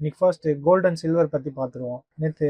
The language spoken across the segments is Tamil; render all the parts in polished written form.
இன்னைக்கு ஃபர்ஸ்ட் கோல்டு அண்ட் சில்வர் பத்தி பார்த்துருவோம். நேற்று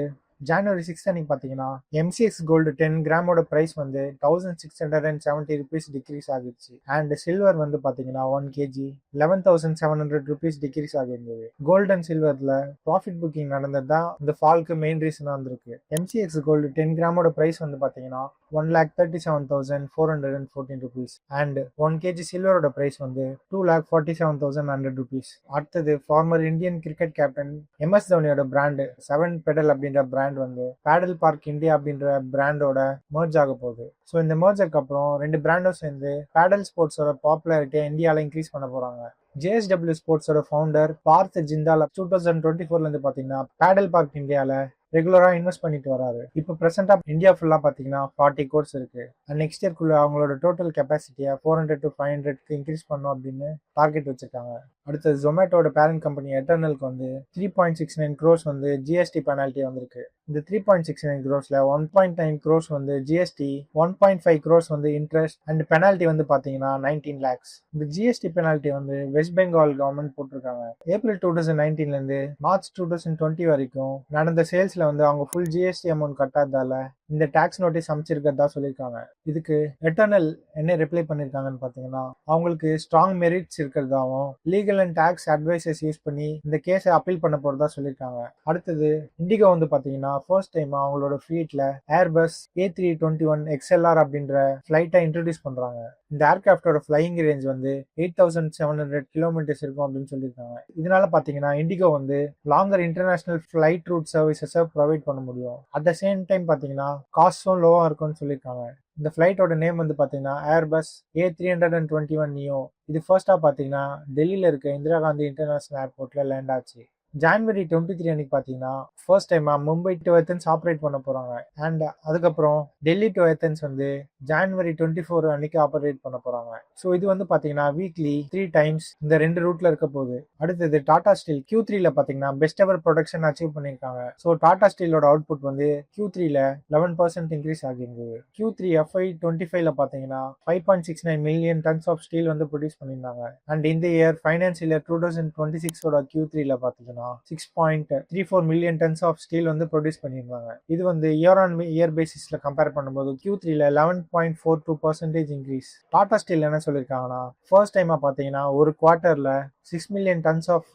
ஜனவரி 6 அன்னைக்கு பார்த்தீங்கன்னா எம்சிஎக்ஸ் கோல்டு 10 கிராமோட ப்ரைஸ் வந்து 1670 rupees டிக்ரீஸ் ஆகிடுச்சு. அண்ட் சில்வர் வந்து பார்த்தீங்கன்னா 1 kg 11,700 rupees டிக்ரீஸ் ஆகியிருந்தது. கோல்டு அண்ட் சில்வரில் ப்ராஃபிட் புக்கிங் நடந்தது தான் இந்த ஃபால்க்கு மெயின் ரீசனாக இருந்திருக்கு. எம்சிஎக்ஸ் கோல்டு 10 கிராமோட ப்ரைஸ் வந்து பார்த்தீங்கன்னா 1,37,414 rupees அண்ட் 1 kg சில்வரோட ப்ரைஸ் வந்து 2,47,100 rupees. அடுத்தது former Indian cricket captain MS தோனியோட பிராண்டு 7 பெடல் அப்படின்ற பிராண்ட் வந்து பேடல் பார்க் இந்தியா அப்படின்ற பிராண்டோட மர்ஜ் ஆக போகுது. ஸோ இந்த மர்ஜருக்கு அப்புறம் ரெண்டு பிராண்டும் சேர்ந்து பேடல் ஸ்போர்ட்ஸோட பாப்புலாரிட்டியை இந்தியாவில் இன்க்ரீஸ் பண்ண போறாங்க. ஜேஎஸ்டபிள்யூ ஸ்போர்ட்ஸோட ஃபவுண்டர் பார்த் ஜிந்தால் 2024 பார்த்தீங்கன்னா பேடல் பார்க் இந்தியாவில் ரெகுலரா இன்வெஸ்ட் பண்ணிட்டு வராரு. இப்போ பிரசென்டா இந்தியா ஃபுல்லா பாத்தீங்கன்னா 40 கோர்ஸ் இருக்கு. அண்ட் நெக்ஸ்ட் இயர்க்குள்ள அவங்களோட டோட்டல் கெப்பாசிட்டியை 400 to 500 இன்க்ரீஸ் பண்ணும் அப்படின்னு டார்கெட் வச்சிருக்காங்க. அடுத்தது ஜொமேட்டோட பேரண்ட் கம்பெனி எட்டர்னலுக்கு வந்து 3.69 crores வந்து ஜிஎஸ்டி பெனால்ட்டி வந்திருக்கு. இந்த 3.69 crores-ல 1.9 crores வந்து ஜிஎஸ்டி, 1.5 crores வந்து இன்ட்ரெஸ்ட் அண்ட் பெனால்ட்டி வந்து பாத்தீங்கன்னா 19 lakhs. இந்த ஜிஎஸ்டி பெனால்ட்டி வந்து வெஸ்ட் பெங்கால் கவர்மெண்ட் போட்டிருக்காங்க. ஏப்ரல் 2019 இருந்து மார்ச் 2020 வரைக்கும் நடந்த சேல்ஸ்ல வந்து அவங்க ஃபுல் ஜிஎஸ்டி அமௌண்ட் கட்டாததால இந்த டாக்ஸ் நோட்டீஸ் அமைச்சிருக்கிறதா சொல்லியிருக்காங்க. இதுக்கு எட்டர்னல் என்ன ரிப்ளை பண்ணிருக்காங்கன்னு பாத்தீங்கன்னா அவங்களுக்கு ஸ்ட்ராங் மெரிட்ஸ் இருக்கிறதாவும் legal and tax advisers use பண்ணி இந்த கேஸை அப்பீல் பண்ண போறதா சொல்லியிருக்காங்க. அடுத்தது இண்டிகோ வந்து பாத்தீங்கன்னா ஃபர்ஸ்ட் டைம் அவங்களோட ஃபிளீட்ல ஏர்பஸ் A321 XLR அப்படின்ற ஃபிளைட்டை இன்ட்ரோடியூஸ் பண்றாங்க. இந்த ஏர்கிராஃப்டோட ஃபிளையிங் ரேஞ்ச் வந்து 8,700 kilometers இருக்கும் அப்படின்னு சொல்லியிருக்காங்க. இதனால பாத்தீங்கன்னா இண்டிகோ வந்து லாங்கர் இன்டர்நேஷனல் ஃபிளைட் ரூட் சர்வீசஸை ப்ரொவைட் பண்ண முடியும். அட் த சேம் டைம் பாத்தீங்கன்னா காஸ்டும் லோவா இருக்கும்னு சொல்லியிருக்காங்க. இந்த ஃபிளைட்டோட நேம் வந்து பாத்தீங்கன்னா ஏர்பஸ் A321 நியோ. இது ஃபர்ஸ்டா பாத்தீங்கன்னா டெல்லியில இருக்க இந்திரா காந்தி இன்டர்நேஷனல் ஏர்போர்ட்ல லேண்ட் ஆச்சு. ஜான்வரி 23 அன்னைக்கு பாத்தீங்கன்னா ஃபர்ஸ்ட் டைமா மும்பை டு ஏத்தன்ஸ் ஆப்ரேட் பண்ண போறாங்க. அண்ட் அதுக்கப்புறம் டெல்லி டு ஏத்தன்ஸ் வந்து ஜான்வரி 24 அன்னைக்கு ஆப்ரேட் பண்ண போறாங்க. ஸோ இது வந்து பாத்தீங்கன்னா வீக்லி 3 times இந்த ரெண்டு ரூட்ல இருக்க போகுது. அடுத்தது டாடா ஸ்டீல் Q3ல பாத்தீங்கன்னா பெஸ்ட் எவர் ப்ரொடக்ஷன் அச்சீவ் பண்ணிருக்காங்க. ஸோ டாடா ஸ்டீலோட அவுட்புட் வந்து Q3ல 11% இன்க்ரீஸ் ஆகியிருந்தது. Q3 FY25ல பாத்தீங்கன்னா 5.69 million tons ஆஃப் ஸ்டீல் வந்து ப்ரொடியூஸ் பண்ணியிருந்தாங்க. அண்ட் இந்த இயர் ஃபைனான்சியல் இயர் 2026ஓட Q3ல பாத்தீங்கன்னா 6.34 million tons ஆஃப் ஸ்டீல் வந்து ப்ரொடியூஸ் பண்ணியிருந்தாங்க. இது வந்து இயர் ஆன் இயர் பேசிஸ்ல கம்பேர் பண்ணும்போது Q3ல 11.42% இன்க்ரீஸ். டாடா ஸ்டீல் என்ன சொல்லியிருக்காங்கன்னா ஃபர்ஸ்ட் டைமா பாத்தீங்கன்னா ஒரு குவார்ட்டர்ல 6 million tons ஆஃப்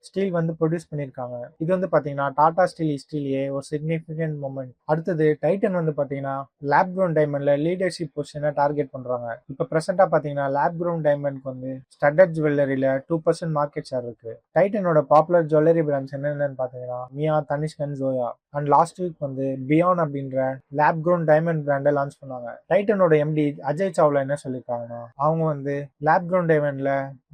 ஸ்டீல் வந்து ப்ரொடியூஸ் பண்ணியிருக்காங்க. இது வந்து பாத்தீங்கன்னா டாடா ஸ்டீல் ஹிஸ்டரியிலேயே ஒரு சிக்னிஃபிகன்ட் மூமெண்ட். அடுத்தது டைட்டன் வந்து பாத்தீங்கன்னா லேப் க்ரௌண்ட் டைமண்ட்ல லீடர்ஷிப் பொசிஷனை டார்கெட் பண்றாங்க. இப்போ பிரசென்டா பாத்தீங்கன்னா லேப் க்ரௌண்ட் டைமண்ட்க்கு வந்து ஸ்டட்டட் ஜுவல்லரியில 2% மார்க்கெட் ஷேர் இருக்கு. டைட்டனோட பாப்புலர் ஜுவல்லரி பிராண்ட்ஸ் என்னென்னு பாத்தீங்கன்னா Mia, Tanishq and Zoya. And last week வந்து பியான் அப்படின்ற லேப் க்ரௌண்ட் டைமண்ட் பிராண்டை லான்ச் பண்ணாங்க. டைட்டனோட எம்டி அஜய் சாவ்லா என்ன சொல்லியிருக்காங்கன்னா அவங்க வந்து லேப் க்ரௌண்ட் டைமண்ட்ல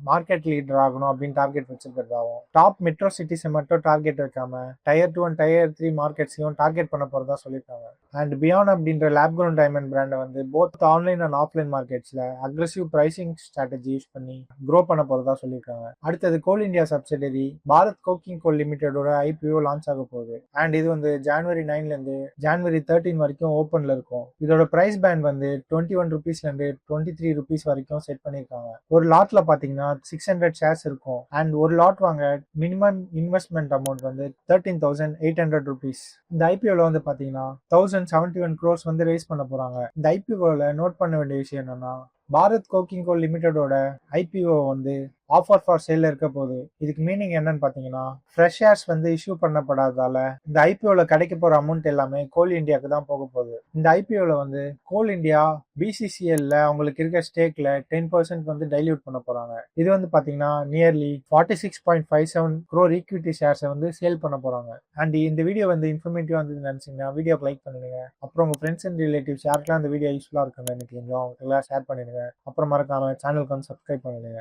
மார்க்கெட் லீடர் ஆகணும் அப்படின்னு டார்கெட் வச்சிருக்கிறதாவும் டாப் மெட்ரோ சிட்டிஸை மட்டும் டார்கெட் வைக்காம Tier 2 and Tier 3 மார்க்கெட்ஸையும் டார்கெட் பண்ண போறதா சொல்லியிருக்காங்க. அண்ட் பியான் அப்படின்ற லேப் க்ரௌண்ட் டைமண்ட் பிராண்டை வந்து போத் ஆன்லைன் அண்ட் ஆஃப்லைன் மார்க்கெட்ஸ்ல அக்ரெசிவ் பிரைசிங் ஸ்ட்ராட்டஜி யூஸ் பண்ணி க்ரோ பண்ண போறதா சொல்லியிருக்காங்க. அடுத்தது coal India subsidiary Bharat coking coal லிமிடெடோட IPO லான்ச் ஆக போகுது. அண்ட் இது வந்து ஜனவரி 9ல இருந்து ஜனவரி 13 வரைக்கும் ஓப்பன்ல இருக்கும். இதோட பிரைஸ் பேண்ட் வந்து 21 rupeesல இருந்து 23 rupees வரைக்கும் செட் பண்ணிருக்காங்க. ஒரு லாட்ல பாத்தீங்கன்னா 600 ஷேர்ஸ் இருக்கும். அண்ட் ஒரு லாட் வாங்க மினிமம் இன்வெஸ்ட்மெண்ட் அமௌண்ட் வந்து 13,800 rupees. இந்த ஐபிஓல வந்து பாத்தீங்கன்னா 1,071 crores வந்து ரைஸ் பண்ண போறாங்க. இந்த ஐபிஓல நோட் பண்ண வேண்டிய விஷயம் என்னன்னா பாரத் கோக்கிங் கோல் லிமிடெடோட IPO வந்து ஆஃபர் ஃபார் சேல்ல இருக்க போகுது. இதுக்கு மீனிங் என்னன்னு பாத்தீங்கன்னா ஃப்ரெஷ் ஷேர்ஸ் வந்து இஷ்யூ பண்ணப்படாததால இந்த ஐபிஓல கிடைக்க போற அமௌண்ட் எல்லாமே கோல் இந்தியாவுக்கு தான் போக போகுது. இந்த ஐபிஓல வந்து கோல் இந்தியா BCCLல அவங்களுக்கு இருக்க ஸ்டேக்ல 10% வந்து டைல்யூட் பண்ண போறாங்க. இது வந்து பாத்தீங்கன்னா நியர்லி 46.57 crore ஈக்விட்டி ஷேர்ஸை வந்து சேல் பண்ண போறாங்க. அண்ட் இந்த வீடியோ வந்து இன்ஃபர்மேட்டிவா வந்து நினைச்சீங்கன்னா வீடியோக்கு லைக் பண்ணுங்க. அப்புறம் உங்க ஃப்ரெண்ட்ஸ் அண்ட் ரிலேட்டிவ்ஸ் யாருக்கெல்லாம் இந்த வீடியோ யூஸ்ஃபுல்லா இருக்குன்னு நினைக்கிறீங்களோ அவங்களுக்கு எல்லாம் ஷேர் பண்ணிடுங்க. அப்புறம் மறக்காம சேனலுக்கு வந்து சப்ஸ்கிரைப் பண்ணுங்க.